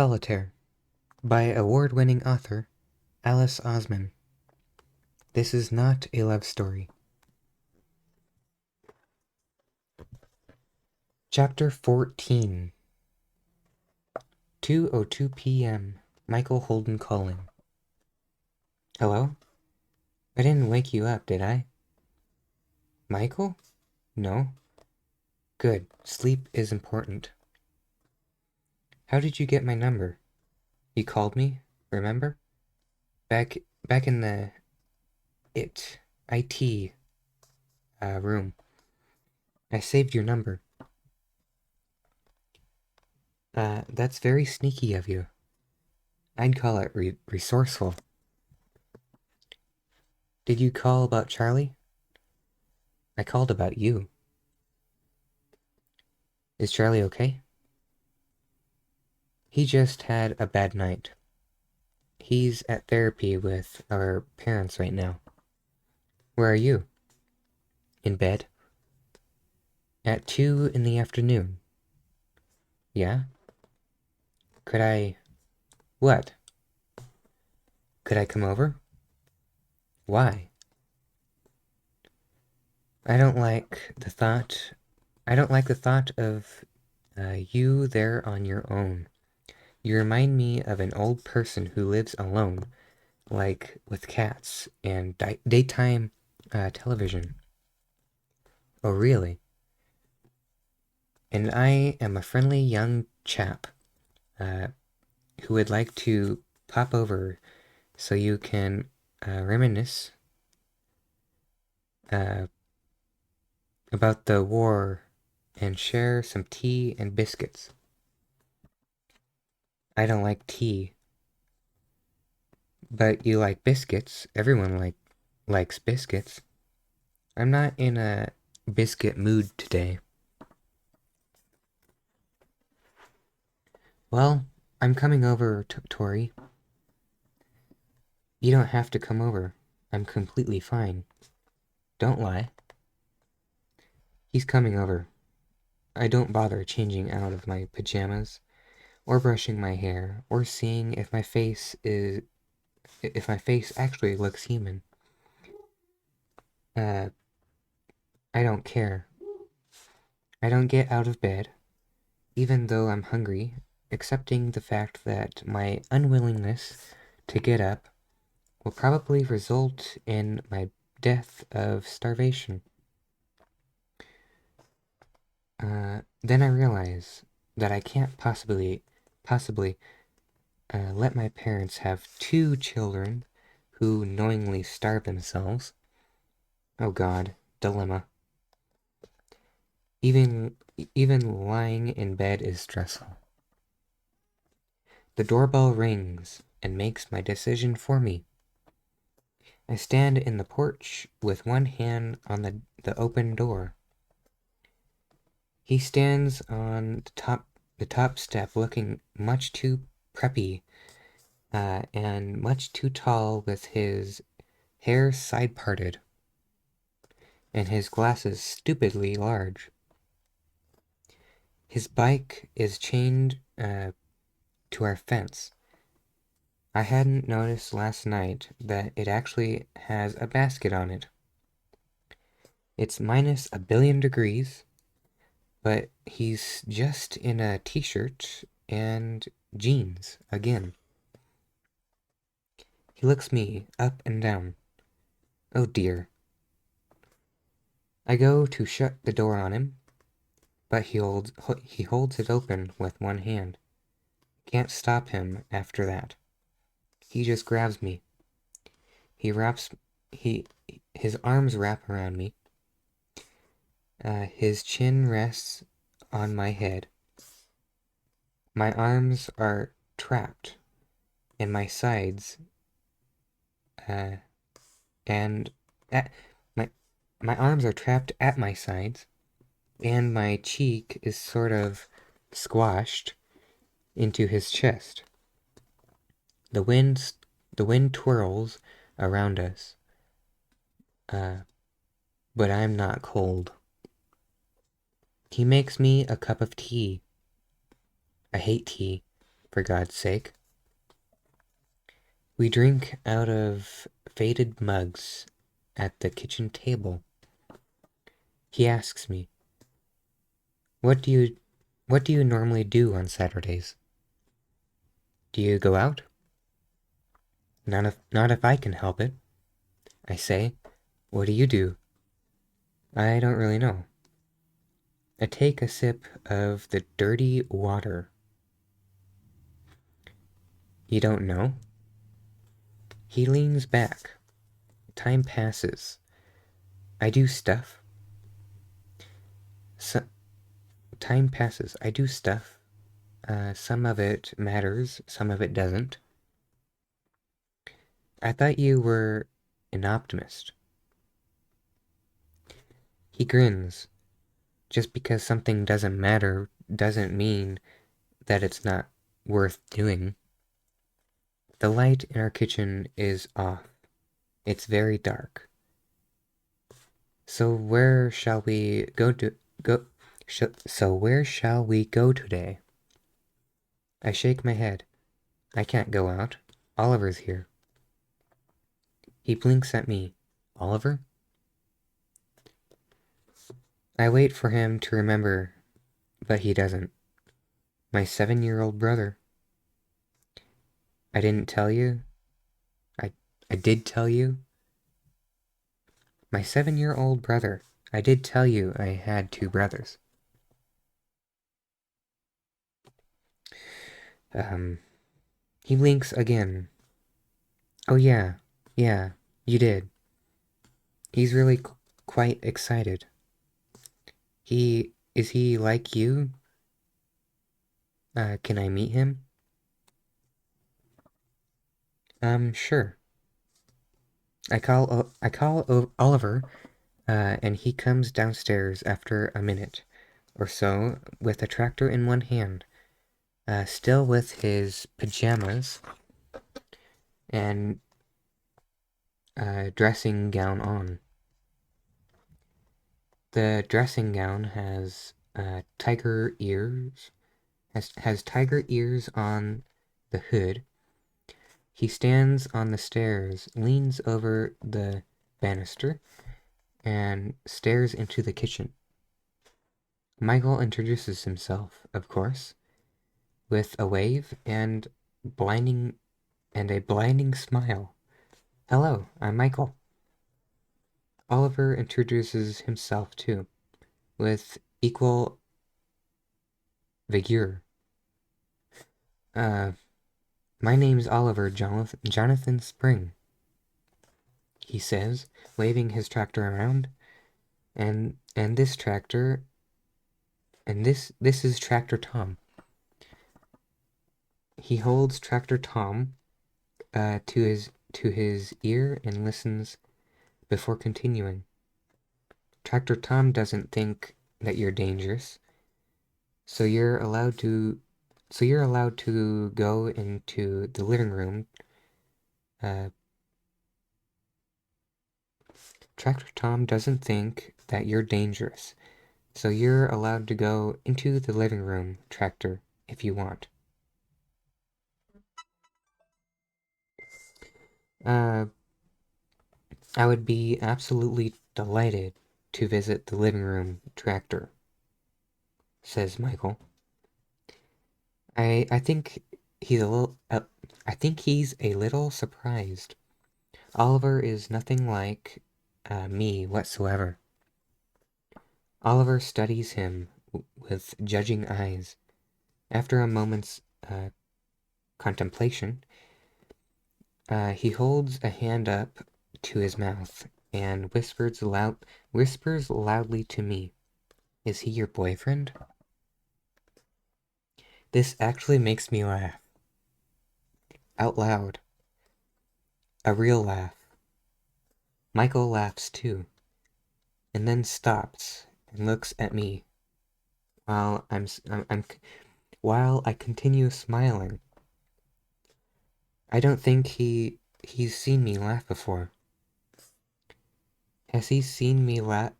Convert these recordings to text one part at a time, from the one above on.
Solitaire by award-winning author Alice Oseman. This is not a love story. Chapter 14. 2:02 p.m. Michael Holden calling. Hello? I didn't wake you up, did I? Michael? No. Good. Sleep is important. How did you get my number? You called me, remember? Back in the IT room. I saved your number. That's very sneaky of you. I'd call it resourceful. Did you call about Charlie? I called about you. Is Charlie okay? He just had a bad night. He's at therapy with our parents right now. Where are you? In bed. At 2 in the afternoon. Yeah? Could I... What? Could I come over? Why? I don't like the thought of you there on your own. You remind me of an old person who lives alone, like with cats and daytime television. Oh, really? And I am a friendly young chap who would like to pop over so you can reminisce about the war and share some tea and biscuits. I don't like tea. But you like biscuits. Everyone likes biscuits. I'm not in a biscuit mood today. Well, I'm coming over, Tori. You don't have to come over. I'm completely fine. Don't lie. He's coming over. I don't bother changing out of my pajamas, or brushing my hair, or seeing if my face actually looks human. I don't care. I don't get out of bed, even though I'm hungry, accepting the fact that my unwillingness to get up will probably result in my death of starvation. Then I realize that I can't possibly let my parents have 2 children who knowingly starve themselves. Oh God, dilemma. Even lying in bed is stressful. The doorbell rings and makes my decision for me. I stand in the porch with one hand on the open door. He stands on the top step looking much too preppy and much too tall with his hair side-parted and his glasses stupidly large. His bike is chained to our fence. I hadn't noticed last night that it actually has a basket on it. It's minus a billion degrees, but he's just in a t-shirt and jeans again. He looks me up and down. Oh dear. I go to shut the door on him, but he holds it open with one hand. Can't stop him after that. He just grabs me. His arms wrap around me. His chin rests on my head. My arms are trapped in my sides, and my arms are trapped at my sides, and my cheek is sort of squashed into his chest. The wind twirls around us, but I'm not cold. He makes me a cup of tea. I hate tea. for God's sake. We drink out of faded mugs at the kitchen table. He asks me, What do you normally do on Saturdays? Do you go out? Not if I can help it. I say, What do you do? I don't really know. I take a sip of the dirty water. You don't know? He leans back. Time passes. I do stuff. Time passes. I do stuff. Some of it matters, some of it doesn't. I thought you were an optimist. He grins. Just because something doesn't matter doesn't mean that it's not worth doing. The light in our kitchen is off. It's very dark. So where shall we go today? I shake my head. I can't go out. Oliver's here. He blinks at me. Oliver? I wait for him to remember, but he doesn't. My 7-year-old brother. I didn't tell you. I did tell you. My 7-year-old brother. I did tell you I had 2 brothers. He blinks again. Oh yeah, you did. He's really quite excited. Is he like you? Can I meet him? Sure. I call Oliver, and he comes downstairs after a minute or so with a tractor in one hand, still with his pajamas and dressing gown on. The dressing gown has tiger ears, has tiger ears on the hood. He stands on the stairs, leans over the banister, and stares into the kitchen. Michael introduces himself, of course, with a wave and a blinding smile. Hello, I'm Michael. Oliver introduces himself too, with equal vigor. My name's Oliver Jonathan Spring, he says, waving his tractor around. And this tractor, and this is Tractor Tom. He holds Tractor Tom to his ear and listens before continuing. Tractor Tom doesn't think that you're dangerous, so you're allowed to go into the living room. Tractor Tom doesn't think that you're dangerous, so you're allowed to go into the living room, Tractor, if you want. I would be absolutely delighted to visit the living room, Tractor, says Michael. I think he's a little surprised. Oliver is nothing like me whatsoever. Oliver studies him with judging eyes. After a moment's contemplation, he holds a hand up to his mouth and whispers loudly to me. Is he your boyfriend? This actually makes me laugh. Out loud. A real laugh. Michael laughs too, and then stops and looks at me while while I continue smiling. I don't think he's seen me laugh before. Has he seen me laugh?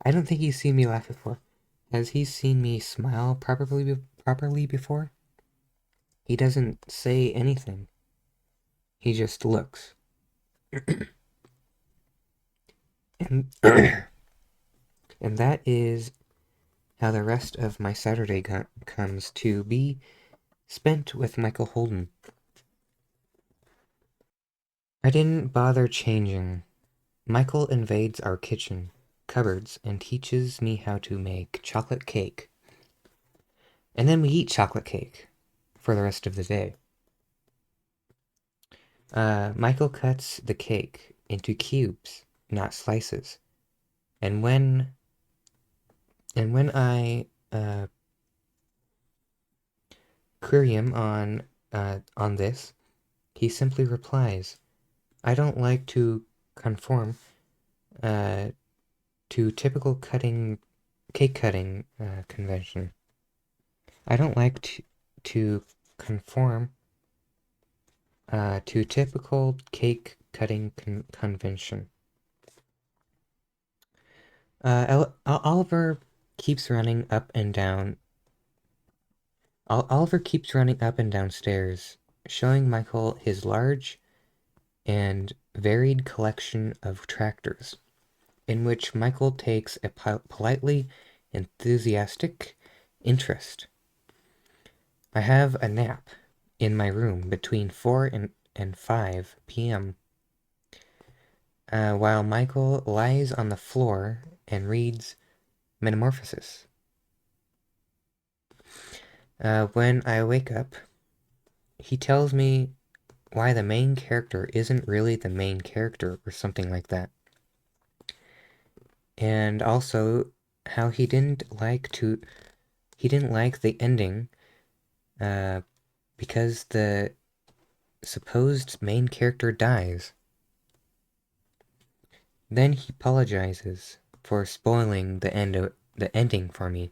I don't think he's seen me laugh before. Has he seen me smile properly properly before. He doesn't say anything. He just looks. And and that is how the rest of my Saturday comes to be spent with Michael Holden. I didn't bother changing. Michael invades our kitchen cupboards and teaches me how to make chocolate cake. And then we eat chocolate cake for the rest of the day. Michael cuts the cake into cubes, not slices. And when I query him on this, he simply replies, "I don't like to conform to typical cake cutting convention. I don't like to conform to typical cake cutting convention." Oliver keeps running up and down. Oliver keeps running up and down stairs, showing Michael his large and varied collection of tractors, in which Michael takes a politely enthusiastic interest. I have a nap in my room between 4 and 5 p.m. While Michael lies on the floor and reads Metamorphosis. When I wake up, he tells me why the main character isn't really the main character or something like that. And also how he didn't like the ending because the supposed main character dies. Then he apologizes for spoiling the ending for me.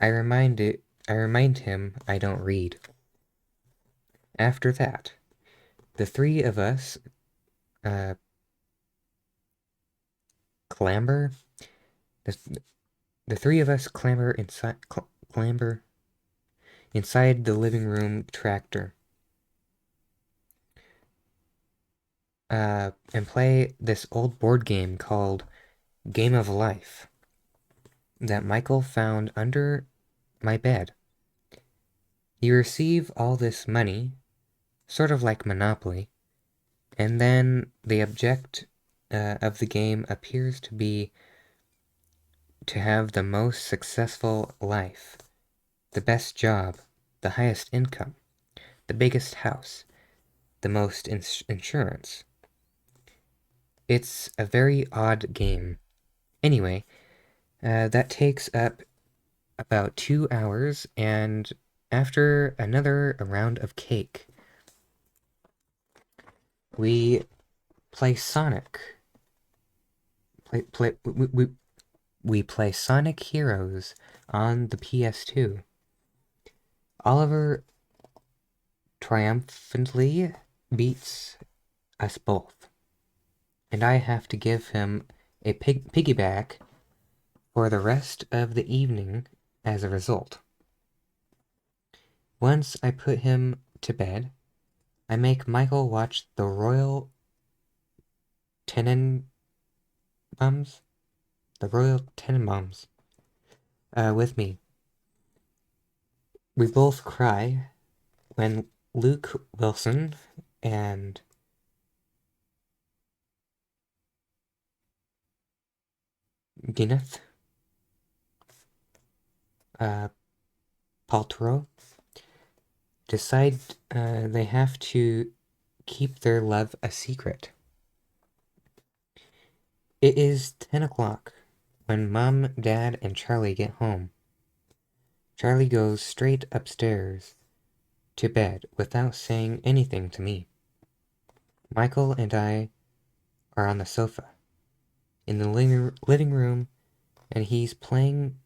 I remind him I don't read. After that, the three of us clamber. The three of us clamber inside the living room tractor. And play this old board game called Game of Life that Michael found under my bed. You receive all this money, sort of like Monopoly, and then the object of the game appears to be to have the most successful life, the best job, the highest income, the biggest house, the most insurance. It's a very odd game. Anyway, that takes up about 2 hours, and after another round of cake, we play Sonic. We play Sonic Heroes on the PS2. Oliver triumphantly beats us both, and I have to give him a piggyback for the rest of the evening as a result. Once I put him to bed, I make Michael watch the Royal Tenenbaums with me. We both cry when Luke Wilson and Gwyneth Paltrow decide they have to keep their love a secret. It is 10 o'clock when Mom, Dad, and Charlie get home. Charlie goes straight upstairs to bed without saying anything to me. Michael and I are on the sofa in the living room, and he's playing.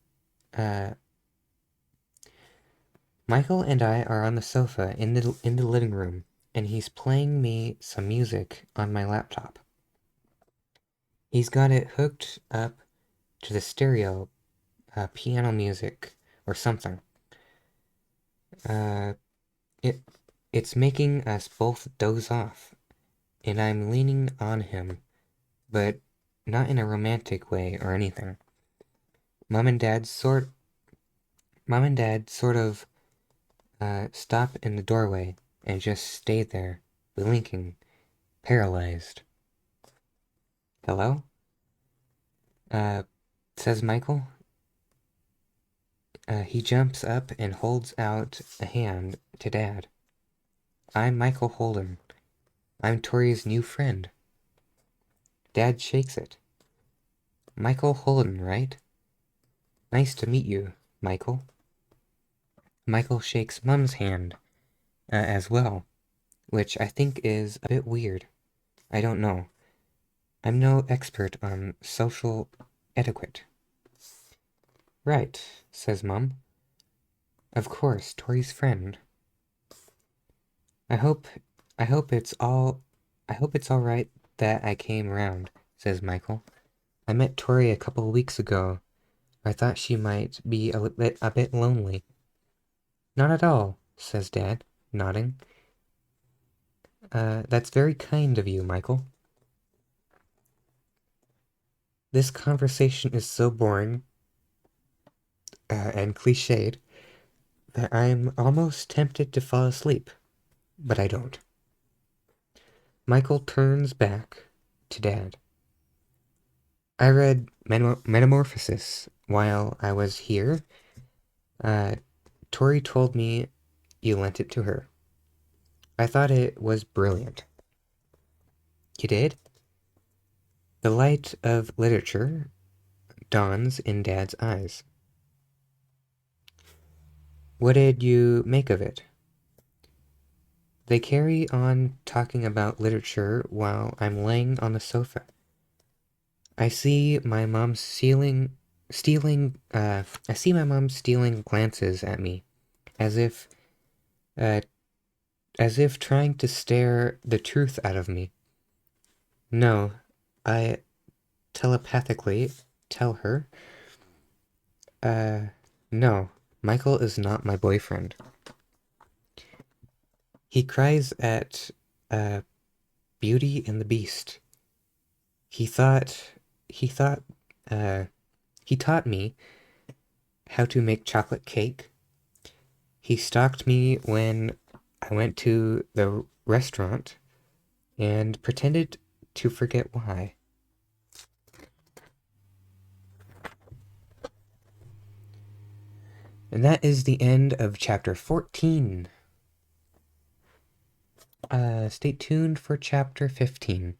Michael and I are on the sofa in the living room, and he's playing me some music on my laptop. He's got it hooked up to the stereo piano music or something. Uh, it's making us both doze off, and I'm leaning on him, but not in a romantic way or anything. Mom and Dad sort of stop in the doorway and just stay there, blinking, paralyzed. Hello? Uh, says Michael. He jumps up and holds out a hand to Dad. I'm Michael Holden. I'm Tori's new friend. Dad shakes it. Michael Holden, right? Nice to meet you, Michael. Michael shakes Mum's hand as well, which I think is a bit weird. I don't know. I'm no expert on social etiquette. Right, says Mum. Of course, Tori's friend. I hope it's all right that I came round, says Michael. I met Tori a couple weeks ago. I thought she might be a bit lonely. Not at all, says Dad, nodding. That's very kind of you, Michael. This conversation is so boring and cliched that I'm almost tempted to fall asleep, but I don't. Michael turns back to Dad. I read Metamorphosis while I was here. Tori told me you lent it to her. I thought it was brilliant. You did? The light of literature dawns in Dad's eyes. What did you make of it? They carry on talking about literature while I'm laying on the sofa. I see my mom stealing glances at me, as if trying to stare the truth out of me. No, I telepathically tell her, no, Michael is not my boyfriend. He cries at, Beauty and the Beast. He taught me how to make chocolate cake. He stalked me when I went to the restaurant and pretended to forget why. And that is the end of chapter 14. Stay tuned for chapter 15.